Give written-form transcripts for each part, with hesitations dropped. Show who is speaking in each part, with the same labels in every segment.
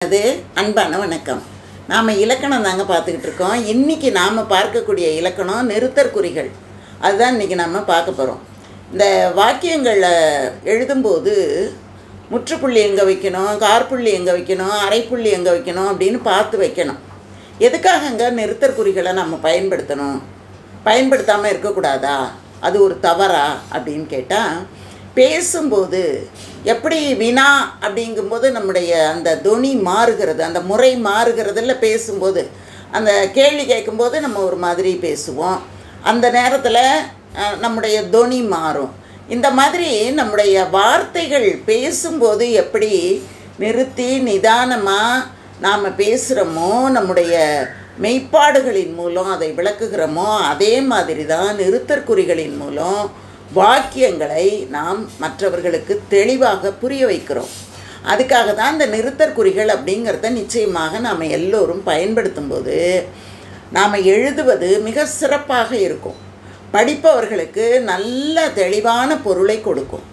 Speaker 1: அது அன்பான வணக்கம். நாம் இலக்கணம் தாங்க பார்த்துக்கிட்டு இருக்கோம். இன்றைக்கி நாம் பார்க்கக்கூடிய இலக்கணம் நிறுத்தற்குறிகள். அதுதான் இன்றைக்கி நாம் பார்க்க போகிறோம். இந்த வாக்கியங்களை எழுதும்போது முற்றுப்புள்ளி எங்கே வைக்கணும், காற்புள்ளி எங்கே வைக்கணும், அரைப்புள்ளி எங்கே வைக்கணும் அப்படின்னு பார்த்து வைக்கணும். எதுக்காகங்க நிறுத்தற்குறிகளை நம்ம பயன்படுத்தணும், பயன்படுத்தாமல் இருக்கக்கூடாதா, அது ஒரு தவறா அப்படின்னு கேட்டால், பேசும்போது எப்படி வினா அப்படிங்கும்போது நம்முடைய அந்த தொனி மாறுகிறது, அந்த முறை மாறுகிறதில்ல. பேசும்போது அந்த கேள்வி கேட்கும்போது நம்ம ஒரு மாதிரி பேசுவோம், அந்த நேரத்தில் நம்முடைய தொனி மாறும். இந்த மாதிரி நம்முடைய வார்த்தைகள் பேசும்போது எப்படி நிறுத்தி நிதானமாக நாம் பேசுகிறோமோ, நம்முடைய மெய்ப்பாடுகளின் மூலம் அதை விளக்குகிறோமோ, அதே மாதிரி தான் நிறுத்தற்குறிகளின் மூலம் வாக்கியங்களை நாம் மற்றவர்களுக்கு தெளிவாக புரிய வைக்கிறோம். அதுக்காக தான் இந்த நிறுத்தற்குறிகள் அப்படிங்கிறத நிச்சயமாக நாம் எல்லோரும் பயன்படுத்தும்போது நாம் எழுதுவது மிக சிறப்பாக இருக்கும். படிப்பவர்களுக்கு நல்ல தெளிவான பொருளை கொடுக்கும்.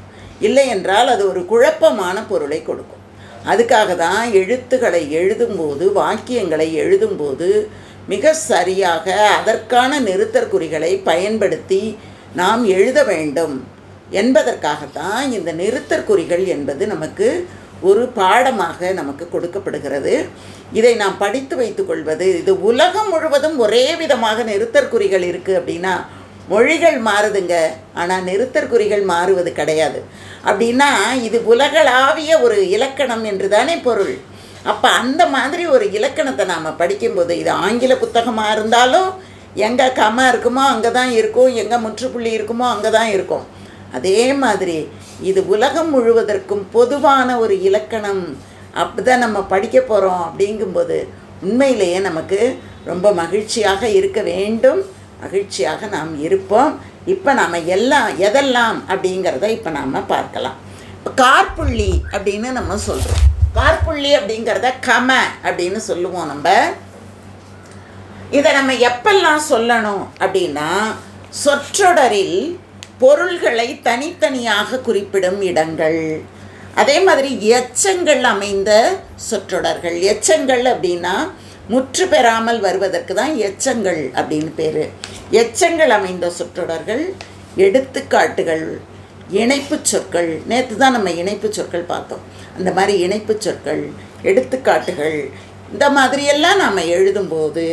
Speaker 1: இல்லை என்றால் அது ஒரு குழப்பமான பொருளை கொடுக்கும். அதுக்காக தான் எழுத்துக்களை எழுதும்போது, வாக்கியங்களை எழுதும்போது மிக சரியாக அதற்கான நிறுத்தற்குறிகளை பயன்படுத்தி நாம் எழுத வேண்டும் என்பதற்காகத்தான் இந்த நிறுத்தற்குறிகள் என்பது நமக்கு ஒரு பாடமாக நமக்கு கொடுக்கப்படுகிறது. இதை நாம் படித்து வைத்துக்கொள்வது, இது உலகம் முழுவதும் ஒரே விதமாக நிறுத்தற்குறிகள் இருக்குது அப்படின்னா, மொழிகள் மாறுதுங்க, ஆனால் நிறுத்தற்குறிகள் மாறுவது கிடையாது. அப்படின்னா இது உலகளாவிய ஒரு இலக்கணம் என்று தானே பொருள். அப்போ அந்த மாதிரி ஒரு இலக்கணத்தை நாம் படிக்கும்போது, இது ஆங்கில புத்தகமாக இருந்தாலும் எங்கே கம இருக்குமோ அங்கே தான் இருக்கும், எங்கே முற்றுப்புள்ளி இருக்குமோ அங்கே தான் இருக்கும். அதே மாதிரி இது உலகம் முழுவதற்கும் பொதுவான ஒரு இலக்கணம். அப்படி தான் நம்ம படிக்க போகிறோம். அப்படிங்கும்போது உண்மையிலேயே நமக்கு ரொம்ப மகிழ்ச்சியாக இருக்க வேண்டும், மகிழ்ச்சியாக நாம் இருப்போம். இப்போ நாம் எதெல்லாம் அப்படிங்கிறத இப்போ நாம் பார்க்கலாம். இப்போ காற்புள்ளி அப்படின்னு நம்ம சொல்கிறோம். காற்புள்ளி அப்படிங்கிறத கம அப்படின்னு சொல்லுவோம். நம்ம இதை நம்ம எப்பெல்லாம் சொல்லணும் அப்படின்னா, சொற்றொடரில் பொருள்களை தனித்தனியாக குறிப்பிடும் இடங்கள், அதே மாதிரி எச்சங்கள் அமைந்த சொற்றொடர்கள். எச்சங்கள் அப்படின்னா முற்று பெறாமல் வருவதற்கு தான் எச்சங்கள் அப்படின்னு பேர். எச்சங்கள் அமைந்த சொற்றொடர்கள், எடுத்துக்காட்டுகள், இணைப்பு சொற்கள். நேற்று தான் நம்ம இணைப்பு சொற்கள் பார்த்தோம். அந்த மாதிரி இணைப்பு சொற்கள், எடுத்துக்காட்டுகள், இந்த மாதிரியெல்லாம் நாம் எழுதும்போது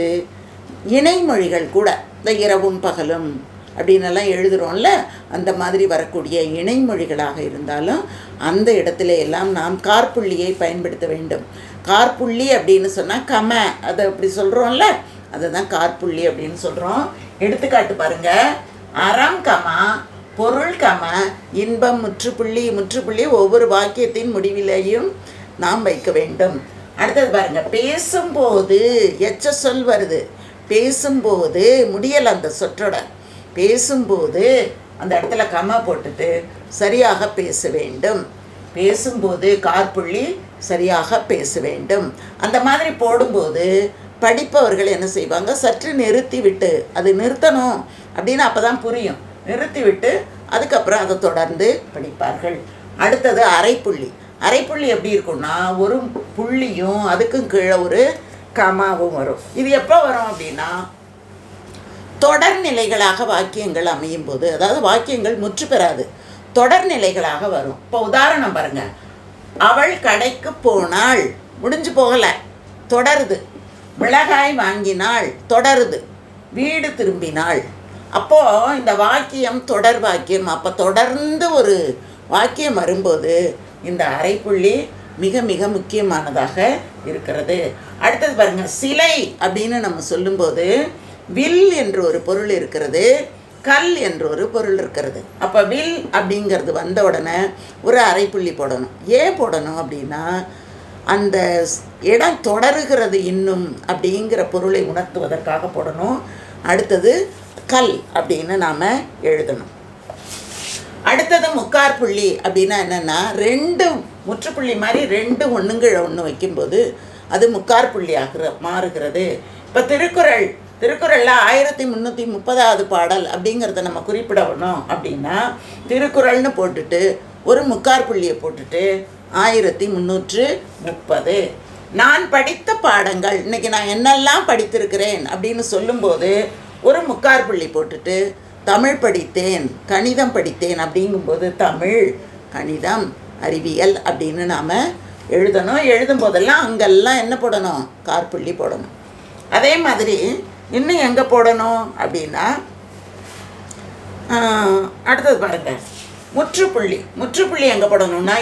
Speaker 1: இணைமொழிகள் கூட, இந்த இரவும் பகலும் அப்படின்னெல்லாம் எழுதுகிறோம்ல, அந்த மாதிரி வரக்கூடிய இணைமொழிகளாக இருந்தாலும் அந்த இடத்துல எல்லாம் நாம் காற்புள்ளியை பயன்படுத்த வேண்டும். காற்புள்ளி அப்படின்னு சொன்னால் கம, அதை அப்படி சொல்கிறோம்ல, அதை தான் காற்புள்ளி அப்படின்னு சொல்கிறோம். எடுத்துக்காட்டு பாருங்கள். அறம் கமா, பொருள் கம, இன்பம் முற்றுப்புள்ளி. முற்றுப்புள்ளி ஒவ்வொரு வாக்கியத்தின் முடிவிலேயும் நாம் வைக்க வேண்டும். அடுத்தது பாருங்கள். பேசும்போது எச்ச சொல் வருது. பேசும்போது முடியலை அந்த சொற்றொடர். பேசும்போது அந்த இடத்துல கம போட்டுட்டு சரியாக பேச வேண்டும். பேசும்போது காற்புள்ளி சரியாக பேச வேண்டும். அந்த மாதிரி போடும்போது படிப்பவர்கள் என்ன செய்வாங்க, சற்று நிறுத்தி விட்டு, அது நிறுத்தணும் அப்படின்னு அப்போ தான் புரியும், நிறுத்தி விட்டு அதுக்கப்புறம் அதை தொடர்ந்து படிப்பார்கள். அடுத்தது அரைப்புள்ளி. அரைப்புள்ளி எப்படி இருக்குன்னா, ஒரு புள்ளியும் அதுக்கும் கீழே ஒரு கமாவும் வரும். இது எப்போ வரும் அப்படின்னா, தொடர்நிலைகளாக வாக்கியங்கள் அமையும் போது, அதாவது வாக்கியங்கள் முற்று பெறாது, தொடர்நிலைகளாக வரும். இப்போ உதாரணம் பாருங்கள். அவள் கடைக்கு போனாள், முடிஞ்சு போகலை, தொடருது. மிளகாய் வாங்கினாள், தொடருது. வீடு திரும்பினாள். அப்போது இந்த வாக்கியம் தொடர் வாக்கியம். அப்போ தொடர்ந்து ஒரு வாக்கியம் வரும்போது இந்த அரைப்புள்ளி மிக மிக முக்கியமானதாக இருக்கிறது. அடுத்தது பாருங்கள். சிலை அப்படின்னு நம்ம சொல்லும்போது வில் என்று ஒரு பொருள் இருக்கிறது, கல் என்று ஒரு பொருள் இருக்கிறது. அப்போ வில் அப்படிங்கிறது வந்த உடனே ஒரு அரைப்புள்ளி போடணும். ஏன் போடணும் அப்படின்னா, அந்த இடம் தொடருகிறது இன்னும் அப்படிங்கிற பொருளை உணர்த்துவதற்காக போடணும். அடுத்தது கல் அப்படின்னு நாம் எழுதணும். அடுத்தது முக்காற்புள்ளி அப்படின்னா என்னென்னா, ரெண்டு முற்றுப்புள்ளி மாதிரி ரெண்டு ஒன்றுங்கிற ஒன்று வைக்கும்போது அது முக்காற்புள்ளியாக மாறுகிறது. இப்போ திருக்குறளில் 1330வது பாடல் அப்படிங்கிறத நம்ம குறிப்பிடணும் அப்படின்னா, திருக்குறள்னு போட்டுட்டு ஒரு முக்காற்புள்ளியை போட்டுட்டு 1330 நான் படித்த பாடங்கள், இன்றைக்கி நான் என்னெல்லாம் படித்திருக்கிறேன் அப்படின்னு சொல்லும்போது ஒரு முக்கார் புள்ளி போட்டுட்டு தமிழ் படித்தேன், கணிதம் படித்தேன் அப்படிங்கும்போது தமிழ், கணிதம், அறிவியல் அப்படின்னு நாம் எழுதணும். எழுதும்போதெல்லாம் அங்கெல்லாம் என்ன போடணும்? காற்புள்ளி போடணும். அதே மாதிரி இன்னும் எங்கே போடணும் அப்படின்னா, அடுத்தது பாருங்கள், முற்றுப்புள்ளி. முற்றுப்புள்ளி எங்கே போடணும்னா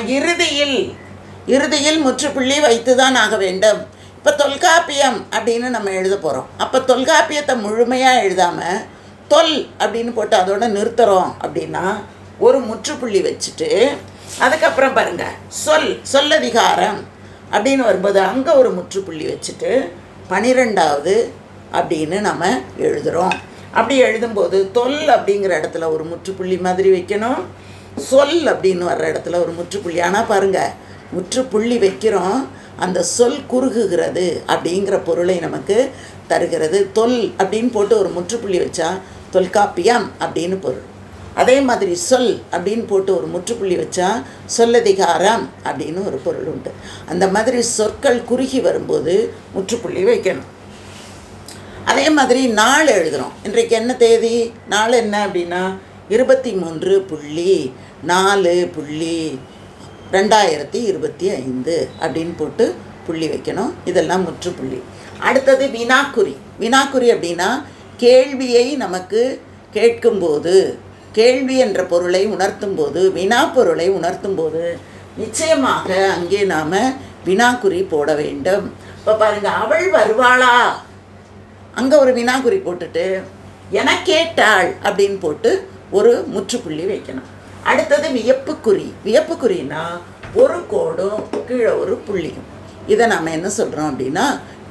Speaker 1: இறுதியில் முற்றுப்புள்ளி வைத்து தான் ஆக வேண்டும். இப்போ தொல்காப்பியம் அப்படின்னு நம்ம எழுத போகிறோம். அப்போ தொல்காப்பியத்தை முழுமையாக எழுதாமல் தொல் அப்படின்னு போட்டு அதோட நிறுத்துகிறோம் அப்படின்னா ஒரு முற்றுப்புள்ளி வச்சுட்டு அதுக்கப்புறம் பாருங்கள் சொல்லதிகாரம் அப்படின்னு வரும்போது அங்கே ஒரு முற்றுப்புள்ளி வச்சுட்டு 12வது அப்படின்னு நம்ம எழுதுகிறோம். அப்படி எழுதும்போது தொல் அப்படிங்கிற இடத்துல ஒரு முற்றுப்புள்ளி மாதிரி வைக்கணும், சொல் அப்படின்னு வர்ற இடத்துல ஒரு முற்றுப்புள்ளி. ஆனால் பாருங்கள், முற்றுப்புள்ளி வைக்கிறோம், அந்த சொல் குறுகுகிறது அப்படிங்கிற பொருளை நமக்கு தருகிறது. தொல் அப்படின்னு போட்டு ஒரு முற்றுப்புள்ளி வச்சா தொல்காப்பியம் அப்படின்னு பொருள். அதே மாதிரி சொல் அப்படின்னு போட்டு ஒரு முற்றுப்புள்ளி வச்சா சொல்லதிகாரம் அப்படின்னு ஒரு பொருள் உண்டு. அந்த மாதிரி சொற்கள் குறுகி வரும்போது முற்றுப்புள்ளி வைக்கணும். அதே மாதிரி நாள் எழுதுகிறோம். இன்றைக்கு என்ன தேதி? நாள் என்ன அப்படின்னா 23.4.2025 அப்படின்னு போட்டு புள்ளி வைக்கணும். இதெல்லாம் முற்றுப்புள்ளி. அடுத்தது வினாக்குறி. வினாக்குறி அப்படின்னா கேள்வியை நமக்கு கேட்கும்போது, கேள்வி என்ற பொருளை உணர்த்தும் போது, வினா பொருளை உணர்த்தும் போது நிச்சயமாக அங்கே நாம் வினாக்குறி போட வேண்டும். இப்போ பாருங்கள், அவள் வருவாளா, அங்கே ஒரு வினாக்குறி போட்டுட்டு என கேட்டாள் அப்படின்னு போட்டு ஒரு முற்றுப்புள்ளி வைக்கணும். அடுத்தது வியப்புக்குறி. வியப்புக்குறின்னா ஒரு கோடும் கீழே ஒரு புள்ளியும். இதை நாம் என்ன சொல்கிறோம் அப்படின்னா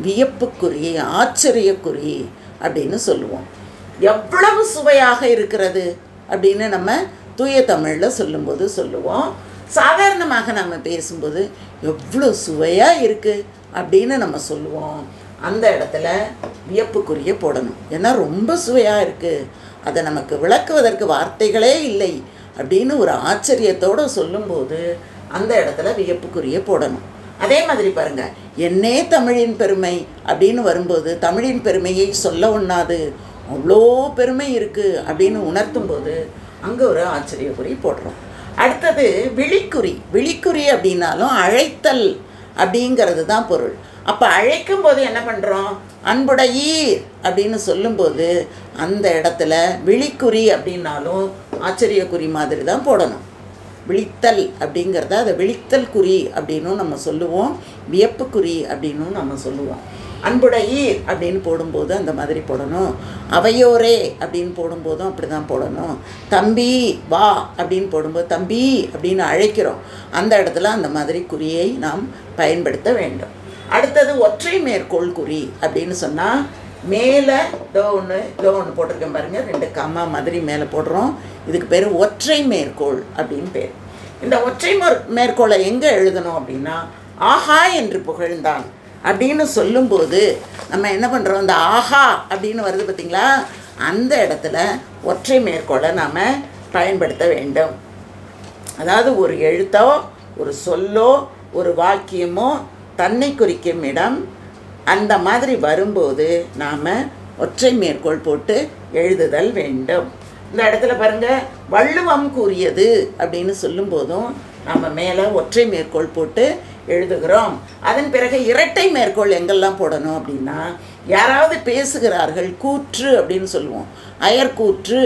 Speaker 1: வியப்புக்குறி, ஆச்சரியக்குறி அப்படின்னு சொல்லுவோம். எவ்வளவு சுவையாக இருக்கிறது அப்படின்னு நம்ம தூய தமிழில் சொல்லும்போது சொல்லுவோம். சாதாரணமாக நம்ம பேசும்போது எவ்வளோ சுவையாக இருக்குது அப்படின்னு நம்ம சொல்லுவோம். அந்த இடத்துல வியப்புக்குறியை போடணும். ஏன்னா ரொம்ப சுவையாக இருக்குது, அதை நமக்கு விளக்குவதற்கு வார்த்தைகளே இல்லை அப்படின்னு ஒரு ஆச்சரியத்தோடு சொல்லும்போது அந்த இடத்துல வியப்புக்குறியை போடணும். அதே மாதிரி பாருங்கள், என்னே தமிழின் பெருமை அப்படின்னு வரும்போது தமிழின் பெருமையை சொல்ல ஒண்ணாது, அவ்வளோ பெருமை இருக்குது அப்படின்னு உணர்த்தும் போது அங்கே ஒரு ஆச்சரியக்குறி போடுறோம். அடுத்தது விழிக்குறி. விழிக்குறி அப்படின்னாலும் அழைத்தல் அப்படிங்கிறது தான் பொருள். அப்போ அழைக்கும் போது என்ன பண்ணுறோம்? அன்புடையீர் அப்படின்னு சொல்லும்போது அந்த இடத்துல விழிக்குறி அப்படின்னாலும் ஆச்சரியக்குறி மாதிரி தான் போடணும். விழித்தல் அப்படிங்கிறத அதை விழித்தல் குறி அப்படின்னும் நம்ம சொல்லுவோம், வியப்புக்குறி அப்படின்னும் நம்ம சொல்லுவோம். அன்புடையீர் அப்படின்னு போடும்போது அந்த மாதிரி போடணும். அவையோரே அப்படின்னு போடும்போதும் அப்படி தான் போடணும். தம்பி வா அப்படின்னு போடும்போது தம்பி அப்படின்னு அழைக்கிறோம், அந்த இடத்துல அந்த மாதிரி குறியை நாம் பயன்படுத்த வேண்டும். அடுத்தது ஒற்றை மேற்கோள் குறி அப்படின்னு சொன்னால் மேலே இதோ ஒன்று போட்டிருக்கேன் பாருங்கள், 2 கம்மா மாதிரி மேலே போடுறோம். இதுக்கு பேர் ஒற்றை மேற்கோள் அப்படின்னு பேர். இந்த ஒற்றை மேற்கோளை எங்கே எழுதணும் அப்படின்னா ஆஹா என்று புகழ்ந்தான் அப்படின்னு சொல்லும்போது நம்ம என்ன பண்ணுறோம்? இந்த ஆஹா அப்படின்னு வருது பார்த்திங்களா, அந்த இடத்துல ஒற்றை மேற்கோளை நாம் பயன்படுத்த வேண்டும். அதாவது ஒரு எழுத்தோ ஒரு சொல்லோ ஒரு வாக்கியமோ தன்னை குறிக்கும் இடம் அந்த மாதிரி வரும்போது நாம் ஒற்றை மேற்கோள் போட்டு எழுதுதல் வேண்டும். இந்த இடத்துல பாருங்கள், வள்ளுவம் கூறியது அப்படின்னு சொல்லும்போதும் நம்ம மேலே ஒற்றை மேற்கோள் போட்டு எழுதுகிறோம். அதன் பிறகு இரட்டை மேற்கோள் எங்கெல்லாம் போடணும் அப்படின்னா, யாராவது பேசுகிறார்கள் கூற்று அப்படின்னு சொல்லுவோம், அயர்கூற்று,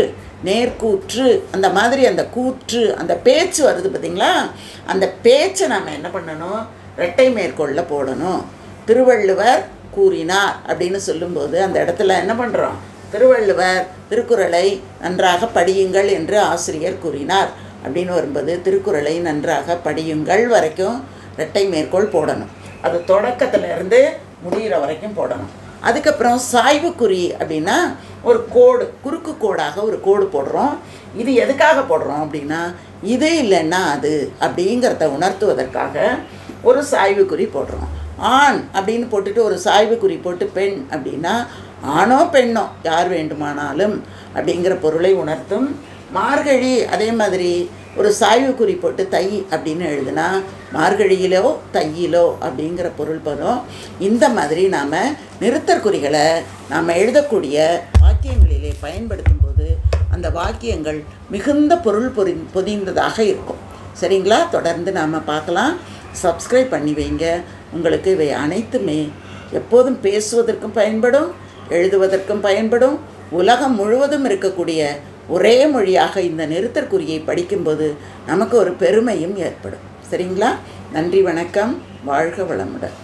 Speaker 1: நேர்கூற்று, அந்த மாதிரி அந்த கூற்று அந்த பேச்சு வருது பார்த்திங்களா, அந்த பேச்சை நாம் என்ன பண்ணணும்? இரட்டை மேற்கோளில் போடணும். திருவள்ளுவர் கூறினார் அப்படின்னு சொல்லும்போது அந்த இடத்துல என்ன பண்ணுறோம்? திருவள்ளுவர் திருக்குறளை நன்றாக படியுங்கள் என்று ஆசிரியர் கூறினார் அப்படின்னு வரும்போது திருக்குறளை நன்றாக படியுங்கள் வரைக்கும் இரட்டை மேற்கோள் போடணும். அது தொடக்கத்திலேருந்து முடிகிற வரைக்கும் போடணும். அதுக்கப்புறம் சாய்வுக்குறி அப்படின்னா ஒரு கோடு, குறுக்கு கோடாக ஒரு கோடு போடுறோம். இது எதுக்காக போடுறோம் அப்படின்னா இது இல்லைன்னா அது அப்படிங்கிறத உணர்த்துவதற்காக ஒரு சாய்வுக்குறி போடுறோம். ஆண் அப்படின்னு போட்டுட்டு ஒரு சாய்வுக்குறி போட்டு பெண் அப்படின்னா ஆணோ பெண்ணோ யார் வேண்டுமானாலும் அப்படிங்கிற பொருளை உணர்த்தும். மார்கழி அதே மாதிரி ஒரு சாய்வுக்குறி போட்டு தை அப்படின்னு எழுதுனா மார்கழியிலோ தையிலோ அப்படிங்கிற பொருள் வரும். இந்த மாதிரி நாம் நிறுத்தற்குறிகளை நாம் எழுதக்கூடிய வாக்கியங்களிலே பயன்படுத்தும் போது அந்த வாக்கியங்கள் மிகுந்த பொருள் பொதிந்ததாக இருக்கும். சரிங்களா? தொடர்ந்து நாம் பார்க்கலாம். சப்ஸ்கிரைப் பண்ணி வைங்க. உங்களுக்கு இவை அனைத்துமே எப்போதும் பேசுவதற்கும் பயன்படும், எழுதுவதற்கும் பயன்படும். உலகம் முழுவதும் இருக்கக்கூடிய ஒரே மொழியாக இந்த நிறுத்தற்குறியை படிக்கும்போது நமக்கு ஒரு பெருமையும் ஏற்படும். சரிங்களா? நன்றி, வணக்கம், வாழ்க வளமுடன்.